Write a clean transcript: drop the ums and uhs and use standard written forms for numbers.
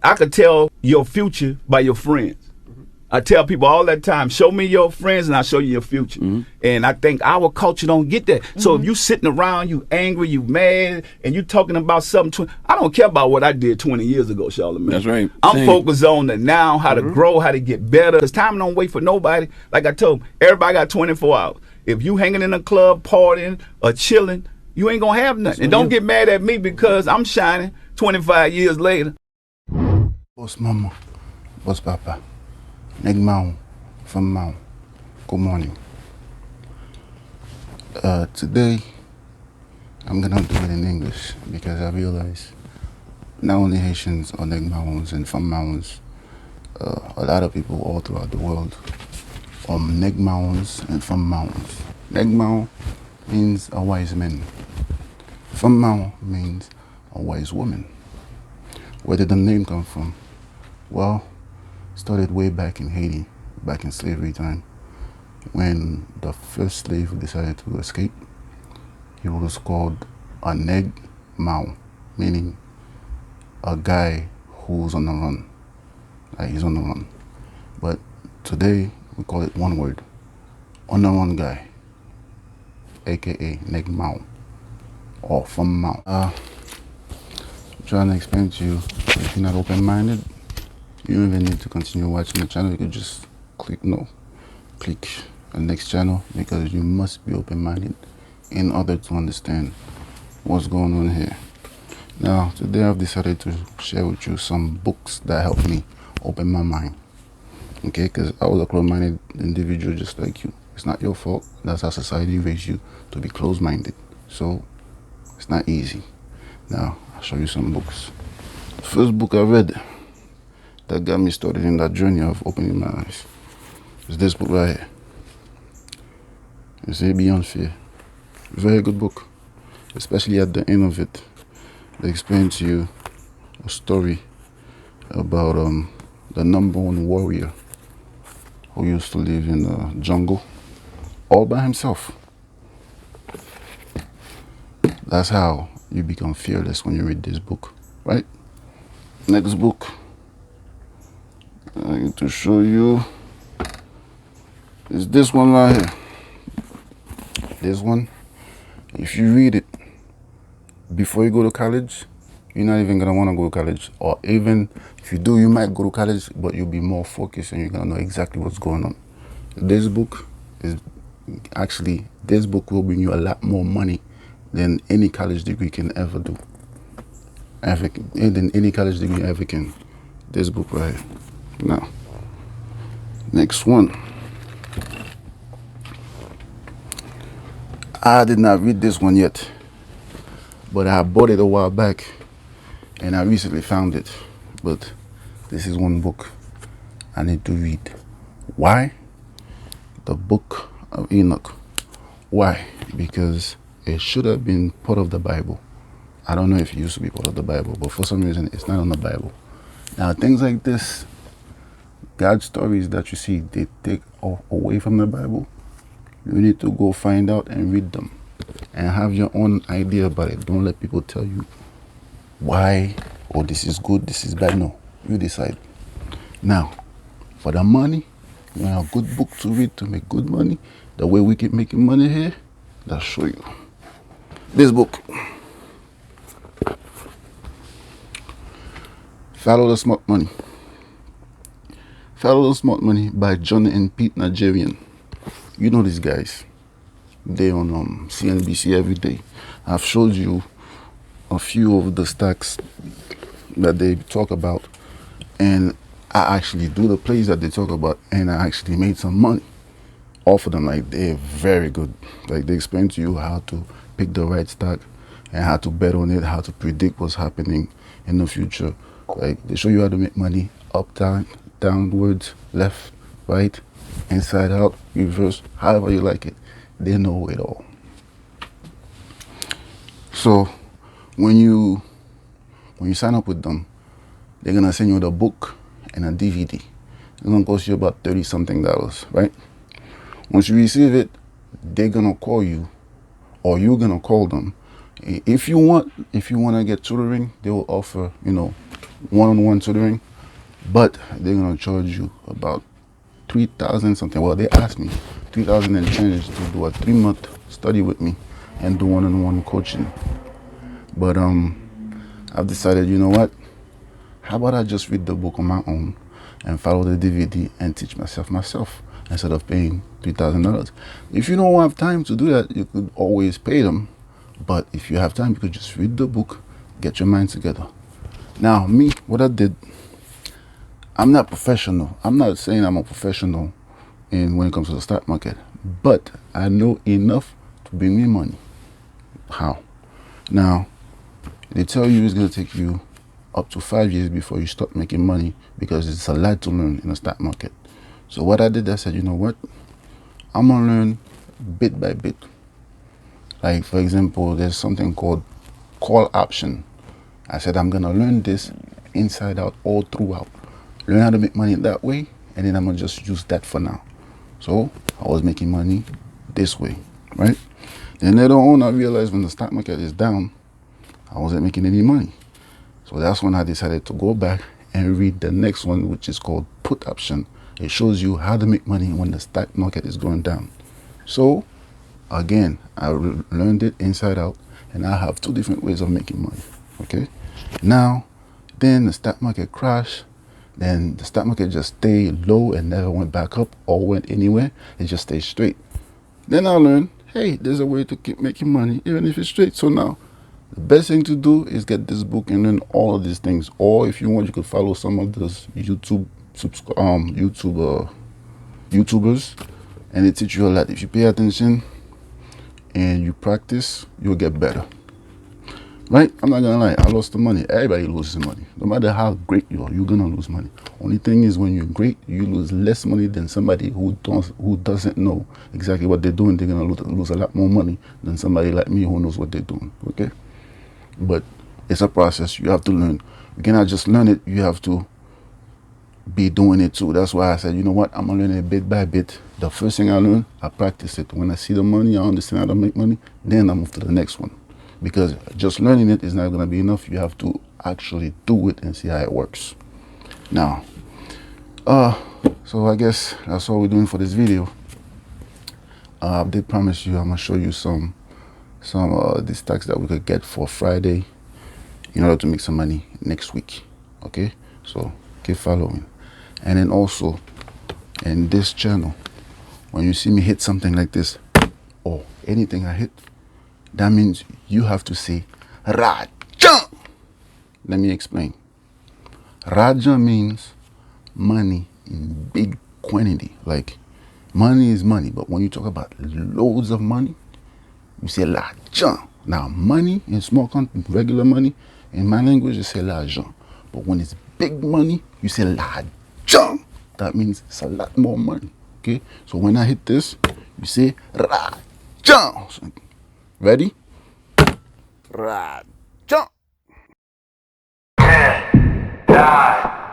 I could tell your future by your friends. I tell people all that time, show me your friends and I'll show you your future. And I think our culture don't get that. So if you sitting around, you angry, you mad, and you talking about something, I don't care about what I did 20 years ago, Charlamagne. That's right. I'm focused on the now, how to grow, how to get better. Because time don't wait for nobody. Like I told them, everybody got 24 hours. If you hanging in a club, partying, or chilling, you ain't going to have nothing. And don't get mad at me because I'm shining 25 years later. Boss mama, boss papa, Negmawon, Fanmawon, good morning. Today, I'm gonna do it in English because I realize not only Haitians are Negmawons and Fanmawons, a lot of people all throughout the world are Negmawons and Fanmawons. Negmawon means a wise man. Fanmawon means a wise woman. Where did the name come from? Well, started way back in Haiti, back in slavery time, when the first slave decided to escape. He was called a Negmawon, meaning a guy who's on the run. Like he's on the run. But today we call it one word, on the run guy, aka Negmawon or Fanmawon. I'm trying to explain to you, if you're not open-minded, you don't even need to continue watching the channel. You could just click no, click the next channel, because you must be open-minded in order to understand what's going on here. Now, today I've decided to share with you some books that helped me open my mind. Okay, because I was a closed-minded individual just like you. It's not your fault. That's how society raised you, to be closed-minded. So it's not easy. Now, I'll show you some books. The first book I read that got me started in that journey of opening my eyes is this book right here. It's Beyond Fear. Very good book. Especially at the end of it, they explain to you a story about the #1 warrior who used to live in the jungle all by himself. That's how you become fearless when you read this book, right? Next book I need to show you is this one right here. This one, if you read it before you go to college, you're not even gonna want to go to college. Or even if you do, you might go to college, but you'll be more focused and you're gonna know exactly what's going on. This book will bring you a lot more money than any college degree can ever do. Than any college degree ever can. This book right here. Now, next one. I did not read this one yet, but I bought it a while back and I recently found it. But this is one book I need to read. Why? The Book of Enoch. Why? Because it should have been part of the Bible. I don't know if it used to be part of the Bible, but for some reason it's not on the Bible. Now, things like this, God's stories that you see, they take away from the Bible. You need to go find out and read them and have your own idea about it. Don't let people tell you why, or this is good, this is bad. No, you decide. Now, for the money, you want a good book to read to make good money. The way we keep making money here, I'll show you. This book, Follow the Smart Money. Follow the Smart Money by John and Pete Nigerian. You know these guys. They on CNBC every day. I've showed you a few of the stocks that they talk about, and I actually do the plays that they talk about, and I actually made some money off of them. Like, they're very good. Like, they explain to you how to pick the right stock and how to bet on it, how to predict what's happening in the future. Like, they show you how to make money up, down, downwards, left, right, inside out, reverse, however you like it. They know it all. So when you sign up with them, they're gonna send you the book and a DVD. It's gonna cost you about $30-something, right? Once you receive it, they're gonna call you, or you're gonna call them. If you want to get tutoring, they will offer, one-on-one tutoring, but they're gonna charge you about 3,000 something. Well, they asked me 3,000 and change to do a 3-month study with me and do one-on-one coaching. But I've decided, you know what? How about I just read the book on my own and follow the DVD and teach myself instead of paying $3,000. If you don't have time to do that, you could always pay them. But if you have time, you could just read the book, get your mind together. Now, me, what I did, I'm not professional. I'm not saying I'm a professional when it comes to the stock market, but I know enough to bring me money. How? Now, they tell you it's going to take you up to 5 years before you start making money because it's a lot to learn in the stock market. So what I did, I said, you know what? I'm going to learn bit by bit. Like, for example, there's something called call option. I said, I'm going to learn this inside out, all throughout. Learn how to make money that way, and then I'm going to just use that for now. So I was making money this way, right? Then later on, I realized when the stock market is down, I wasn't making any money. So that's when I decided to go back and read the next one, which is called put option. It shows you how to make money when the stock market is going down. So again, I learned it inside out, and I have 2 different ways of making money. Okay. Now, then the stock market crashed. Then the stock market just stayed low and never went back up or went anywhere. It just stayed straight. Then I learned, hey, there's a way to keep making money even if it's straight. So now, the best thing to do is get this book and learn all of these things. Or if you want, you could follow some of those YouTubers, and they teach you a lot. If you pay attention and you practice, you'll get better. Right? I'm not gonna lie, I lost the money. Everybody loses money. No matter how great you are, you're gonna lose money. Only thing is, when you're great, you lose less money than somebody who doesn't know exactly what they're doing. They're gonna lose a lot more money than somebody like me who knows what they're doing. Okay? But it's a process. You have to learn. You cannot just learn it. You have to be doing it too. That's why I said, you know what? I'm gonna learn it bit by bit. The first thing I learn, I practice it. When I see the money, I understand how to make money. Then I move to the next one. Because just learning it is not gonna be enough. You have to actually do it and see how it works. Now, so I guess that's all we're doing for this video. I did promise you I'm gonna show you some these stocks that we could get for Friday in order to make some money next week. Okay, so keep following. And then also in this channel, when you see me hit something like this or anything I hit, that means you have to say Raja. Let me explain. Raja means money in big quantity. Like, money is money, but when you talk about loads of money, you say l'argent. Now, money in small quantity, regular money, in my language, you say l'argent. But when it's big money, you say l'argent. That means it's a lot more money. Okay? So when I hit this, you say l'argent. Ready? L'argent. 10, 9,